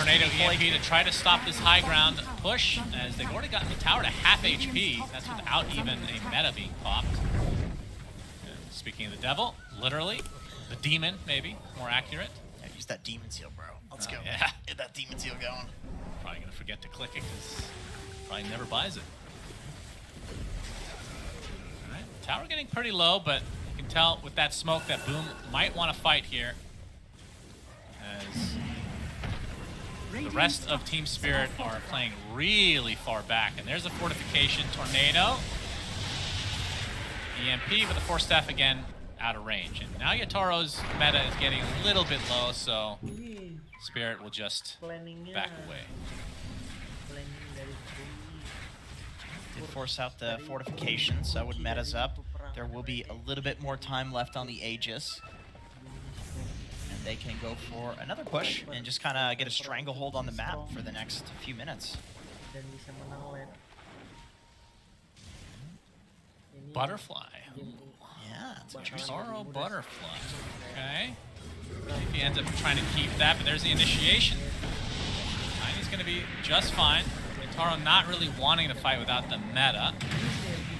Tornado EMP to try to stop this high ground push, as they've already gotten the tower to half HP. That's without even a meta being popped. And speaking of the devil, literally, the demon, maybe, more accurate. Yeah, use that demon seal, bro. Let's go. Yeah. Get that demon seal going. Probably gonna forget to click it because probably never buys it. Alright, tower getting pretty low, but you can tell with that smoke that Boom might want to fight here. As the rest of Team Spirit are playing really far back. And there's a fortification tornado. EMP, but the Force Staff again out of range. And now Yataro's meta is getting a little bit low, so Spirit will just back away. Did force out the fortification, so with metas up, there will be a little bit more time left on the Aegis. And they can go for another push and just kind of get a stranglehold on the map for the next few minutes. Butterfly. Yeah, it's interesting. Yataro Butterfly. Okay. If he ends up trying to keep that, but there's the initiation. Tiny's going to be just fine. Yataro not really wanting to fight without the meta.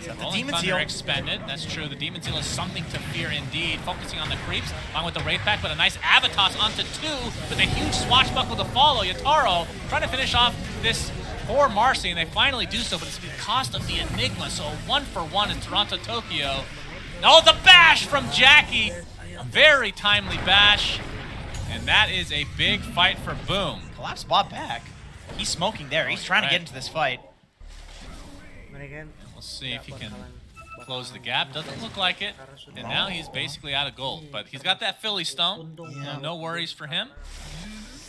So the Rolling Demon Thunder Seal expended. That's true. The Demon Seal is something to fear indeed. Focusing on the creeps, along with the Wraith Pack, but a nice Avatos onto 2 with a huge swashbuckle to follow. Yataro trying to finish off this poor Marcy, and they finally do so, but it's the cost of the Enigma. So 1-for-1 in Toronto, Tokyo. Oh, the bash from Jackie. A very timely bash. And that is a big fight for Boom. Collapse bought back. He's smoking there. He's trying to get into this fight. We'll see if he can close the gap. Doesn't look like it. And now he's basically out of gold. But he's got that Philly Stone. Yeah. No worries for him.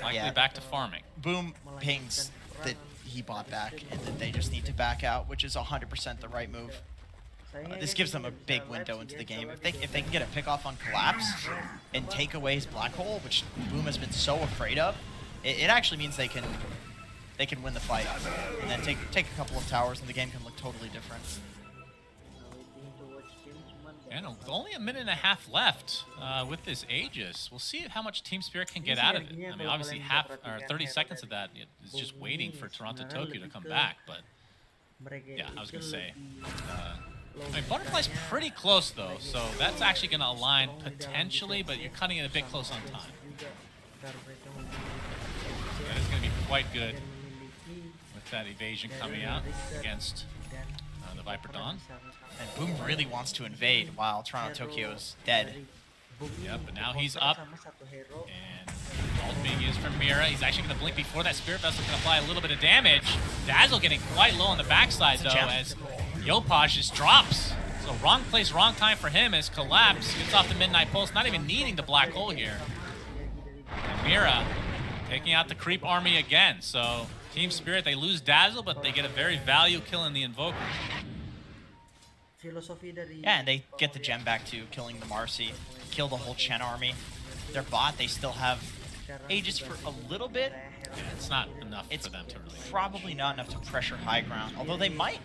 Likely back to farming. Boom pings that he bought back, and that they just need to back out, which is 100% the right move. This gives them a big window into the game. If they can get a pick off on Collapse and take away his black hole, which Boom has been so afraid of, it actually means they can win the fight, and then take a couple of towers, and the game can look totally different. And with only a minute and a half left with this Aegis, we'll see how much Team Spirit can get out of it. I mean, obviously 30 seconds of that is just waiting for Toronto Tokyo to come back. But yeah, I was gonna say, I mean, Butterfly's pretty close though, so that's actually gonna align potentially, but you're cutting it a bit close on time. So that is gonna be quite good with that evasion coming out against the Viper Dawn. And Boom really wants to invade while Toronto Tokyo's dead. Yep, but now he's up. And ult being used from Mira. He's actually going to blink before that Spirit Vessel can apply a little bit of damage. Dazzle getting quite low on the backside, though, as Yopaj just drops. So wrong place, wrong time for him as Collapse gets off the Midnight Pulse, not even needing the black hole here. And Mira taking out the creep army again. So Team Spirit, they lose Dazzle, but they get a very value kill in the Invoker. Yeah, and they get the gem back to killing the Marcy, kill the whole Chen army. Their bot, they still have Aegis for a little bit. Yeah, it's not enough for them to really. Probably not enough to pressure high ground. Although they might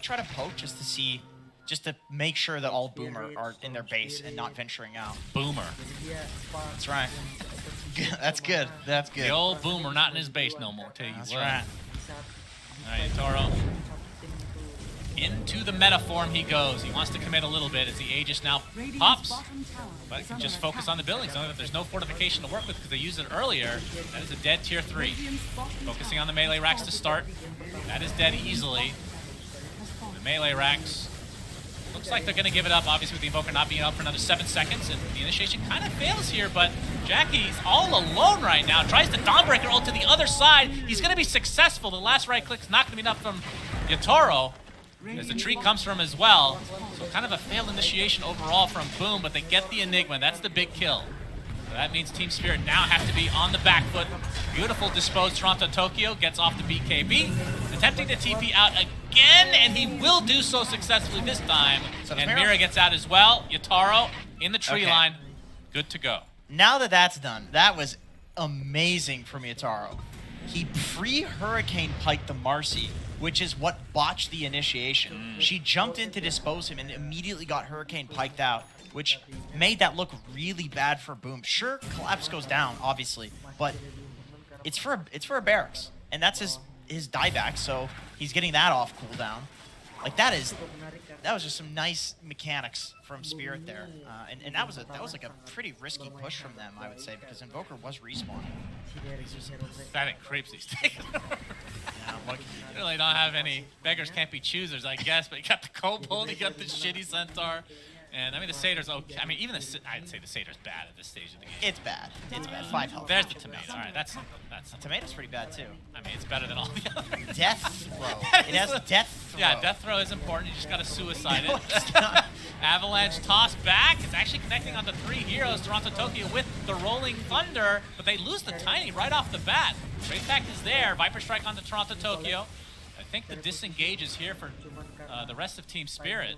try to poke just to make sure that all Boomer are in their base and not venturing out. Boomer. That's right. That's good. That's good. The old Boomer not in his base no more. Tell you That's what. right. All right, Toro. Into the meta form he goes. He wants to commit a little bit as the Aegis now pops, but he can just focus on the buildings. Knowing that there's no fortification to work with because they used it earlier. That is a dead tier 3. Focusing on the melee racks to start. That is dead easily. The melee racks looks like they're going to give it up, obviously with the Invoker not being up for another 7 seconds, and the initiation kind of fails here, but Jackie's all alone right now. Tries the Dawnbreaker ult to the other side. He's going to be successful. The last right click's not going to be enough from Yatoro, as the tree comes from as well. So kind of a failed initiation overall from Boom, but they get the Enigma. That's the big kill. So that means Team Spirit now have to be on the back foot. Beautiful disposed Toronto Tokyo gets off the BKB. Attempting to TP out again, and he will do so successfully this time. So and Mira gets out as well. Yataro in the tree line. Good to go. Now that that's done, that was amazing from Yataro. He pre-Hurricane piked the Marcy, which is what botched the initiation. She jumped in to dispose him and immediately got Hurricane piked out, which made that look really bad for Boom. Sure, Collapse goes down, obviously, but It's for a barracks, and that's his dieback, so he's getting that off cooldown. Like that was just some nice mechanics from Spirit there, and that was like a pretty risky push from them, I would say, because Invoker was respawning. Pathetic creeps these days. Yeah, look, You really don't have any beggars can't be choosers, I guess. But you got the kobold, you got the shitty centaur, and I mean the satyr's okay. I mean even I'd say the satyr's bad at this stage of the game. it's bad. It's bad. 5 health. There's the tomato. All right, that's something. Tomato's pretty bad too. I mean, it's better than all the others. Death throw. It has death throw. Yeah, death throw is important. You just got to suicide No, it. it's not. Avalanche toss back. It's actually connecting on the 3 heroes, Toronto Tokyo with the Rolling Thunder, but they lose the Tiny right off the bat. Straight back is there. Viper Strike onto Toronto Tokyo. I think the disengage is here for the rest of Team Spirit.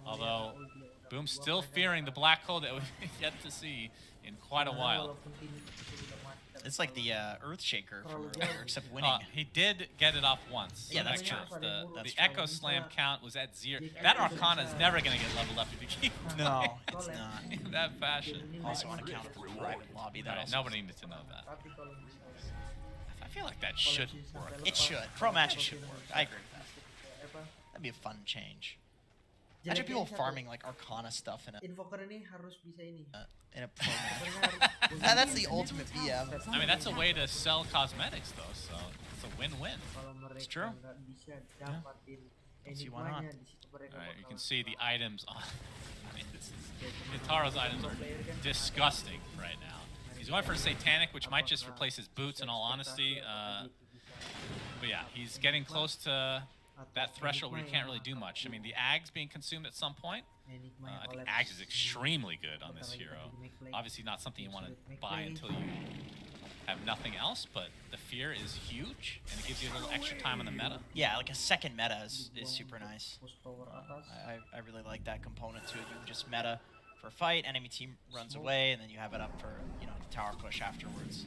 Although, Boom's still fearing the black hole that we've yet to see in quite a while. It's like the Earthshaker from earlier, except winning. He did get it off once. Yeah, that's counts. true. The That's Echo Slam count was at 0. That Arcana is never going to get leveled up if you keep No, playing it's not. in that fashion. Also on account of the private lobby. That Right, also nobody needed to know that. I feel like that should work. It should. Pro matches should work. I agree with that. That'd be a fun change. Imagine people farming like Arcana stuff in a Invoker ini harus bisa ini. pro match. That's the ultimate BM. I mean, that's a way to sell cosmetics, though, so it's a win-win. Kalau mereka It's true. nggak bisa dapatin Don't see why not. enigmanya, di situ mereka All right, you can bakal- see the items on. I mean, Hitaro's items are disgusting right now. He's going for a Satanic, which might just replace his boots, in all honesty. But yeah, he's getting close to that threshold where you can't really do much. I mean, the Ag's being consumed at some point. enigmanya I think collapse. Ags is extremely good on this hero. Obviously not something you want to buy until you have nothing else, but the fear is huge, and it gives you a little extra time on the meta. Yeah, like a second meta is super nice. Push power atas. I really like that component to it. You just meta for a fight, enemy team runs away, and then you have it up for the tower push afterwards.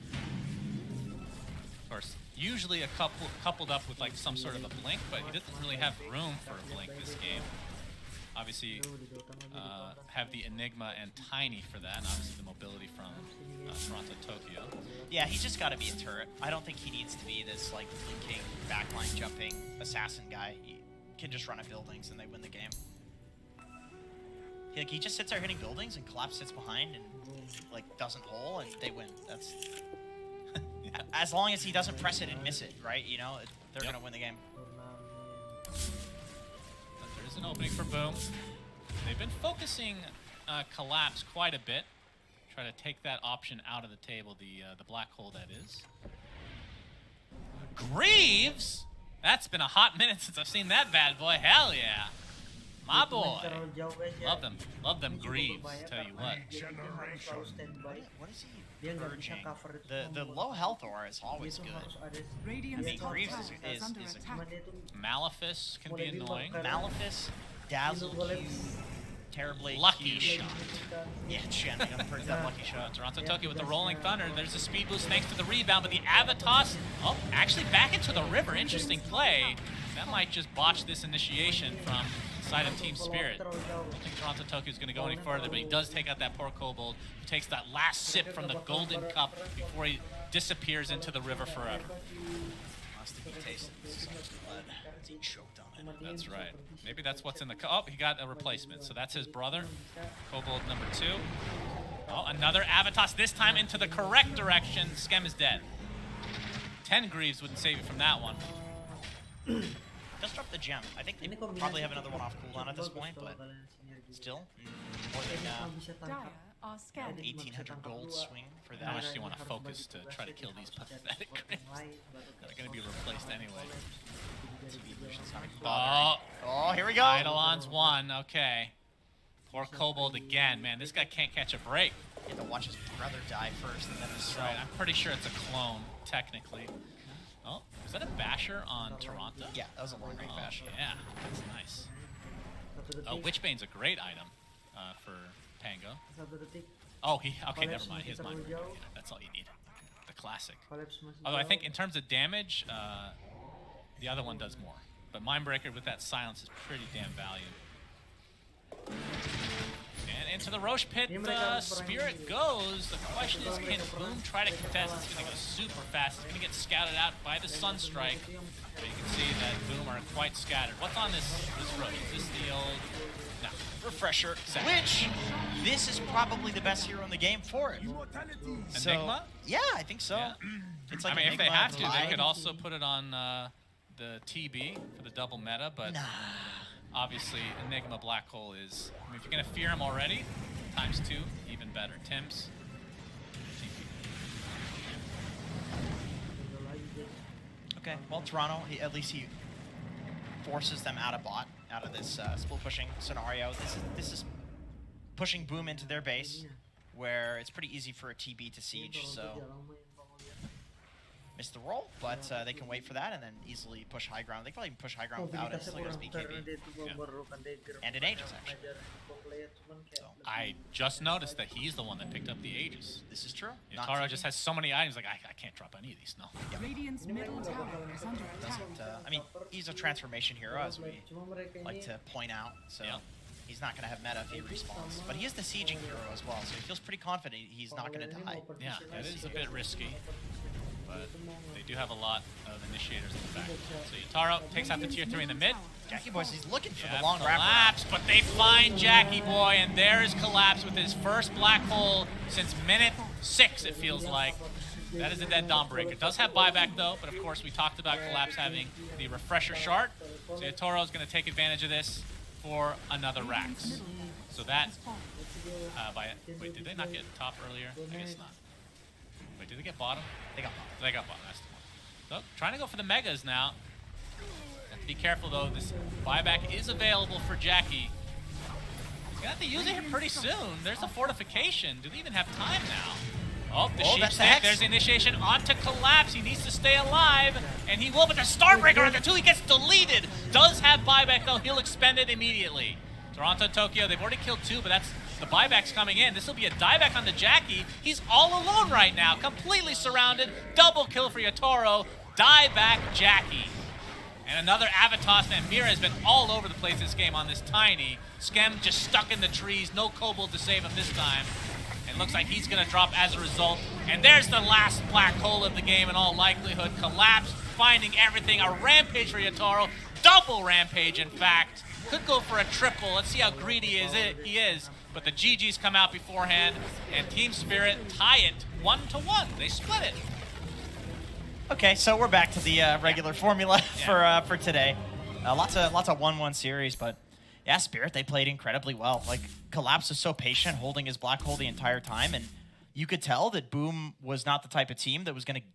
Of course, usually coupled up with like some sort of a blink, but he doesn't really have room for a blink this game. Obviously, have the Enigma and Tiny for that, and obviously the mobility from Toronto Tokyo. Yeah, he's just got to be a turret. I don't think he needs to be this like blinking, backline jumping assassin guy. He can just run at buildings and they win the game. He just sits there hitting buildings, and Collapse sits behind and like doesn't hole, and they win. That's as long as he doesn't press it and miss it, right? They're gonna win the game. But there's an opening for Boom. They've been focusing Collapse quite a bit. Try to take that option out of the table, the black hole that is. Greaves! That's been a hot minute since I've seen that bad boy. Hell yeah! My boy! Terlalu jauh, guys, ya. Love them Ini cukup Greaves, berbahaya tell you karena what. dia harus selalu standby. What is he Dia nggak bisa urging? cover itu The semua. low health aura is Dia always tuh good. harus ada Radiant's I mean, top Greaves tower is under a attack. cuma dia tuh Malefice can be annoying. Malefice, Dazzle Q, terribly Lucky Q. shot. Yeah, shit, I never heard that lucky shot. Toronto Tokyo with the Rolling Thunder. There's a speed boost thanks to the rebound, but the Avatos, actually back into the river. Interesting play. That might just botch this initiation from the side of Team Spirit. I don't think Toronto Tokyo is going to go any further, but he does take out that poor Kobold, who takes that last sip from the Golden Cup before he disappears into the river forever. Wants to be tasted some blood. He choked on it. That's right. Maybe that's what's in the cup. Oh, he got a replacement. So that's his brother, Kobold number 2. Oh, another Avatos, this time into the correct direction. Skem is dead. 10 Greaves wouldn't save you from that one. Just drop the gem. I think they probably have another one off cooldown at this point, but still, more than Dire are scared. 1,800 gold swing for How much that. do you want to focus to try to kill these pathetic Greaves? They're going to be replaced anyway. Oh, here we go. Eidolon's 1, okay. Poor Kobold again. Man, this guy can't catch a break. You have to watch his brother die first and then his Right, I'm pretty sure it's a clone, technically. Oh, is that a basher on Toronto? Yeah, that was a long range Oh, bash. yeah, that's nice. Witchbane's a great item for Pango. Oh, okay, never mind. He has Mindbreaker. Yeah, that's all you need. The classic. Although I think in terms of damage, the other one does more. But Mindbreaker with that silence is pretty damn valued. And into the Roche pit, Spirit goes. The question is, can Boom try to contest? It's going to go super fast. It's going to get scouted out by the Sunstrike. But you can see that Boom are quite scattered. What's on this Roche? Is this the old... No. Refresher, Exactly. which this is probably the best hero in the game for it. So, Enigma? yeah, I think so. Yeah. It's like I mean, if they Enigma have to, they applied. could also put it on the TB for the double meta, but obviously Enigma Black Hole is... I mean, if you're going to fear him already, ×2, even better. Tim's. Okay, well, Toronto, at least he forces them out of bot, out of this split pushing scenario. This is pushing Boom into their base, where it's pretty easy for a TB to siege, so missed the roll, but they can wait for that and then easily push high ground. They can probably push high ground without it, like as BKB. And an Aegis, actually. So, I just noticed that he's the one that picked up the Aegis. this is true. Taro just has so many items, like, I can't drop any of these, no. Radiant's middle tower is under attack. I mean, he's a transformation hero, as we like to point out, so Yeah. he's not going to have meta if he respawns. But he is the sieging hero as well, so he feels pretty confident he's not going to die. Yeah, it is a bit risky, but they do have a lot of initiators in the back. So Yutaro takes out the tier 3 in the mid. Jackie Boys, he's looking for Yeah, the long wrap. Collapse, but they find Jackie Boy, and there is Collapse with his first black hole since minute 6, it feels like. That is a dead Dawnbreaker. Does have buyback, though, but of course we talked about Collapse having the Refresher Shard. So Yutaro is going to take advantage of this for another Rax. So that, wait, did they not get top earlier? I guess not. Wait, did they get bottom? They got bottom. They got bottom, that's the one. So, trying to go for the Megas now. Have to be careful, though. This buyback is available for Jackie. He's going to have to use it here pretty soon. There's a fortification. Do they even have time now? Oh, the sheep that's the stick. Hex. There's the initiation onto Collapse. He needs to stay alive, and he will, but there's Starbreaker under 2. He gets deleted. Does have buyback, though. He'll expend it immediately. Toronto, Tokyo, they've already killed 2, but that's the buyback's coming in. This will be a dieback on the Jackie. He's all alone right now, completely surrounded. Double kill for Yutaro. Dieback Jackie. And another Avatos, and Mira has been all over the place this game on this tiny. Skem just stuck in the trees. No Kobold to save him this time. And looks like he's going to drop as a result. And there's the last black hole of the game in all likelihood. Collapse, finding everything. A rampage for Yutaro. Double rampage, in fact. Could go for a triple. Let's see how greedy he is. But the GGs come out beforehand. And Team Spirit tie it 1-1. They split it. Okay, so we're back to the regular formula for today. Lots of 1-1 series, but yeah, Spirit, they played incredibly well. Like, Collapse was so patient, holding his black hole the entire time, and you could tell that Boom was not the type of team that was going to